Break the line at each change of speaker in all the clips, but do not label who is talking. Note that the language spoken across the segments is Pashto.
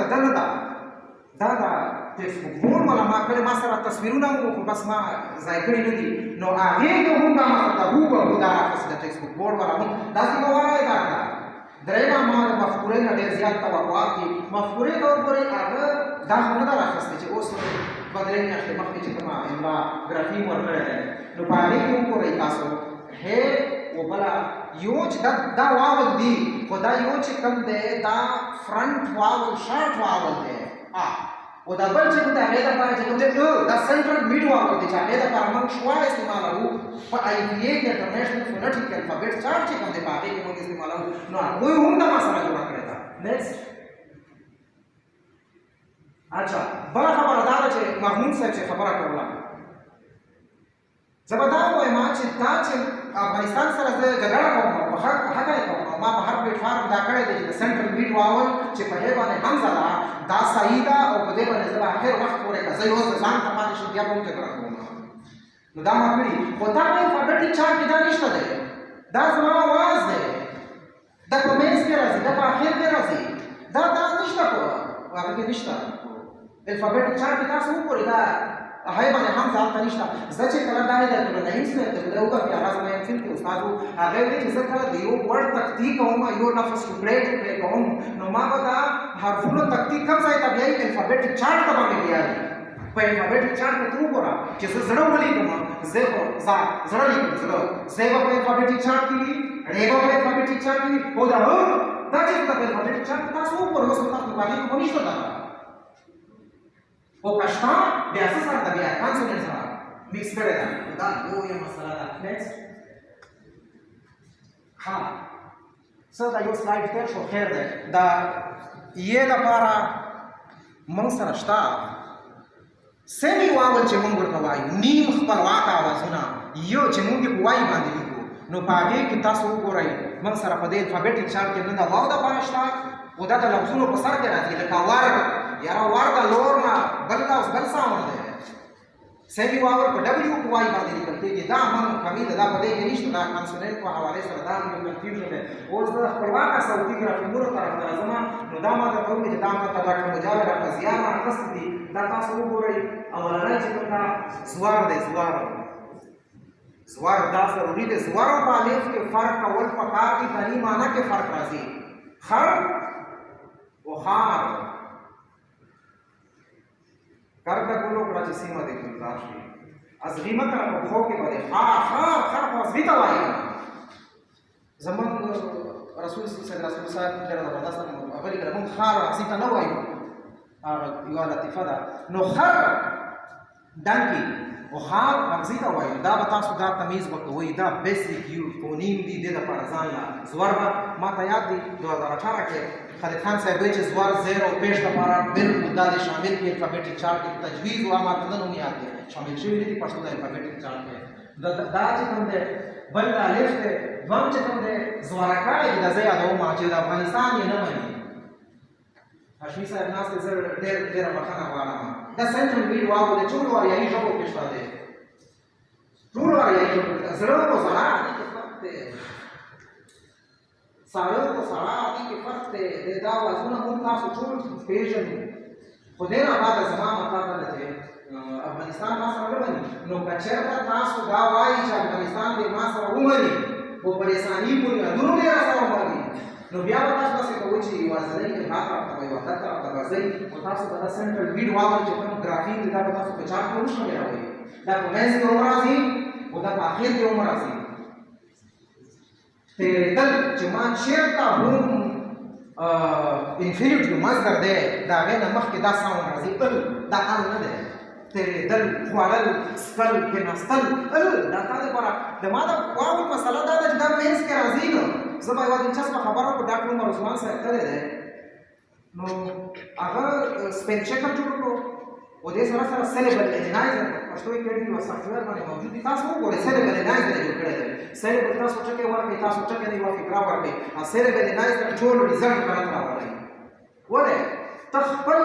ته دنه ده دا د ټیکسټ بک بورډ والا ما کړی ما سره تصویرونه وو خو بس ما ځای کړي نه دي نو هغې کې هم دا ما ته هوبهو دا راخیستې د ټیکسټ بک بورډ والا هم داسې به وایي دا کړه درېیمه ما د مفکورې نه ډېر زیات توقعات دي مفکورې ته وګورئ هغه دا خو نه ده راخیستې چې اوس دوه درې میاشتې مخکې چې کومه املاګرافي مو ورکړی دی نو په هغې کې وګورئ تاسو هې و بله یو چې دا واول دي خو دا یو چې کوم دی دا فرنټ واول شارټ واول دی او دا بل چې کوم دی هغې دپاره چې کوم دی دا سنټرل میډ واول دی چې هغې دپاره موږ شوا استعمالوو په آی پي اې کې انټرنیشنل فونیټیک الفابیټ چارټ چې کوم دی په هغې کې موږ استعمالوو نو هغوی هم دا ما سره جوړه کړې ده نیکسټ اچھا بله خبره دا ده چې محمود صاحب چې خبره کوله زه به دا ووایم چې دا چې افغانستان سره زه جګړه کوم او په حقه یې کوم او ما په هر پلیټفارم دا کړی دی چې د سنټرل میډ واول چې په دې باندې حمزه ده دا صحیح ده او په دې باندې زه به آخر وخت پورې که زه یې اوس د ځان ته پاتې شم بیا به هم جګړه کوم نو دا ما کړي خو دا په الفابیټیک چارټ کې دا نشته دی دا زما اواز دی دا په منځ کې راځي دا په آخر کې راځي دا نشته په هغه کې نشته الفابیټیک چارټ کې تاسو وګورئ دا هغې باندې هم ځان ته نشته زه چې کله دا د نعیم صاحب د بده وګورم هغه زما یم فیل کې استاد و هغې ویل چې زه کله د یو ورډ تقطیع کوم یو لفظ ټوکړی ټوکړی کوم نو ما به دا حرفونو تقطیع کوم ځای ته بیایي الفابیټیک چارټ ته به مې بیایي په الفابیټیک چارټ کې ته وګوره چې زه زړه ولیکم زه به زړه لیکم زړه زه به په الفابیټیک چارټ کې وي ړې به په الفابیټیک چارټ کې وي او دا چې په الفابیټیک چارټ تاسو وګورئ اوس تاسو په باندې خو نشته دا او کشتا بیا څه سره ده بیا کانسوننټ سره میکس کړی ده دا لویه مسله ده نیکسټ ها څه دا یو سلایډ تېر شو خیر دی دا یې لپاره موږ سره شته سیمي واول چې موږ ورته وایو نیم خپلواک اوازونه یو چې موږ یې په وایي باندې لیکو نو په هغې کې تاسو وګورئ موږ سره په دې الفابیټیک چارټ کې نه د واو دپاره شته او دا د لفظونو په سر کې راځي لکه ور یاره ور د لور نه بل لفظ بل ساوند دی سیمي واول په ډبلیو په وایي باندې لیکل کېږي دا هم کمی ده دا په دې کې نشته دا کانسوننټ په حوالې سره دا هم یو کنفیوژن دی اوس د خپلواکه صوتي ګرافیکونو طرف ته راځم نو دا ما درته وکړي چې دا ماته ډاکټر مجاور راته زیان اخیستي دي دا تاسو وګورئ اولنی چې کوم دا زوار دی زوار دا ضروري دی زوار په الف کې فرق کول پکار دي فني معنی کې فرق راځي خر و خار کرده گلو کڑا چی سیمه دی گلزار شی از غیمت را پخو که بده خار خو از غیتا وائی زمان رسول صاحب جره زبردست اولی که من خار احسیتا نو وائی یو لطیفه ده نو خر دنکی و خار احسیتا وائی دا بتاسو دا تمیز بکوئی دا بیسیک یو فونیم دی دا پارزان لا زور با ما تا یاد دی 2018 که خالد خان صاحب وایي چې زوار زیر او پیش لپاره بالکل دا د شامل کې الفابیټیک چارټ کې تجویز او ما ته نوم یاد دی شامل شوی دی پښتو د الفابیټیک چارټ کې دا چې کوم دی بل الف دی دوم چې کوم دی زوارکای د زه یادوم چې د افغانستان یې نه مني هاشمي صاحب ناس ته ډېر بخښنه غواړم دا سنټرل میډ واو د ټول وریایي ژبو کې شته دی ټول وریایي ژبو زړه او زړه ساړه او سړه دي کې فرق دی دا وازونه موږ تاسو ټول پیژنو خو ډېر آباد زما مطلب دا دی افغانستان ما سره ومني نو که چېرته تاسو دا وایي چې افغانستان دې ما سره ومني خو په لساني بنیادونو دې راسره ومني نو بیا به تاسو داسې کوئ چې یوازینۍ الحاق راته وایي وحدت راته راځئ خو تاسو به دا سنټرل میډ واول چې کوم ګرافیک دی دا به تاسو په چارټ کې وشمیروئ دا په منځ کې هم راځي او دا په اخر کې هم راځي تیریدل چې ما چېرته هم انفینیټیو مصدر دی د هغې نه مخکې دا ساوند راځي دا ال نه دی تیریدل خوړل څکل کېناستل دا تا دپاره د ما د واول مسله دا ده چې دا منځ کې راځي نو زه به یوه دلچسپه خبره وکړو ډاکټر عمر عثمان صاحب تللی دی نو هغه سپیل چیکر جوړ کړو او دې سره سره سیلیبل انالایزر پښتو اکیډمي یو سافټویر باندې موجود دي تاسو وګورئ سیلیبل انالایزر یې جوړ کړی دی سیلیبل تاسو ټکي ورکړئ تاسو ټکي نه یوه فکره ورکړئ سیلیبل انالایزر ټول ریزلټ راته راوړئ ولې ته خپل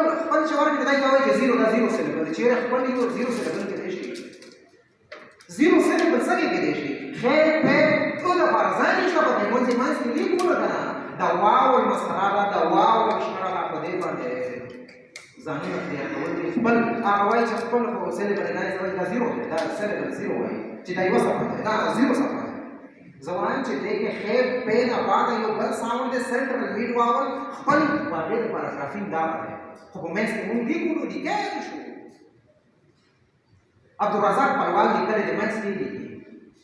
چې ورکړې دی ته وایي چې زیرو دا زیرو سیلیبل دی چېرې خپل یو زیرو سیلیبل کېدی شي زیرو سیلیبل څه کې کېدی شي خیر پیر ټول لپاره ځای نشته په دې منځ کې لیکو نه که نه د واو مسله ده د واو شماره ده په دې باندې ځانونه تیار کول دي خپل هغه وایي چې خپل خو سیلیبل دا زیرو دی دا سیلیبل زیرو وایي چې دا یوه صفحه دی دا زیرو صفحه دی زه وایم چې دې کې خیر پې نه بعد یو بل ساوند دی سنټرل میډ واول خپل واقع لپاره ګرافین دا دی خو په منځ کې مونږ دې ګورو دي کېدای شو عبدالرزاق پلوال لیکلی د منځ کې دي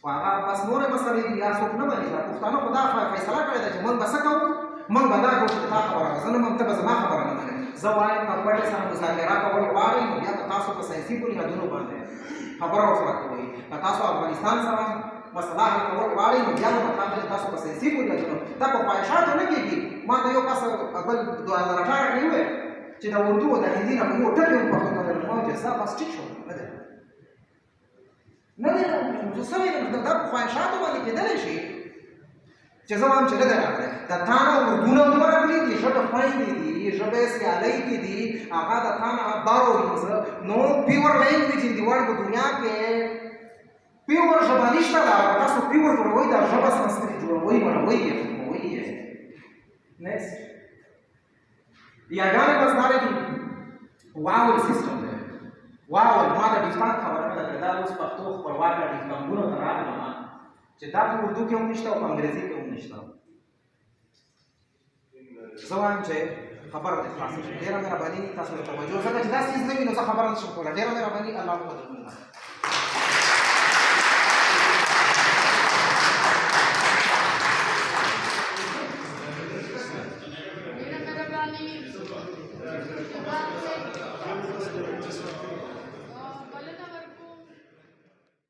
خو هغه بس نورې مسلې دي یا څوک نه مني پښتانه خو دا فیصله کړې ده چې موږ به څه کوو موږ به دا کوو چې تا خبره ده زه نه منم ته به زما خبره نه منې زه وایم که پټې سره مذاکره کول غواړئ نو بیا به تاسو په سیاسي بنیادونو باندې خبره ورسره کوئ که تاسو افغانستان سره مسله حل کول غواړئ نو بیا به تاسو په سیاسي بنیادونو دا په خواهشاتو نه کېږي ما ته یو کس بل 2018 کې وویل چې د اردو او د هندي نه به یو ټکی هم پښتو ته ویل ما ویل چې ستا بس ټیک شو نه دی زه څه ویلم دا په خواهشاتو باندې کېدلی شي چې زه وایم چې نه دی راغلی د تا نه اردو نه هم راغلي دي ژبه خویندې دي ژبه سیالۍ کې دي هغه د تا نه باورینز نو پیور لینګویج ان د ورلډ په دنیا کې پیور ژبه نشته ده تاسو پیور جوړوئ دا ژبه سنسکرت جوړوئ بڼوئ یې ختموئ یې نیکسټ یاګانې بس دا دي واول سیسټم دی واول ما د ډیفټان خبره نه ده کړې دا اوس پښتو خپلواکه ډیفټانګونو ته راغلم چې دا په اردو کې هم نشته او په انګریزي کې هم نشته زه وایم چې خبره دې خلاصه شي ډېره مهرباني تاسو ته توجه ځکه چې دا څیز نه وي نو زه خبره نشم کولی ډېره مهرباني الله مو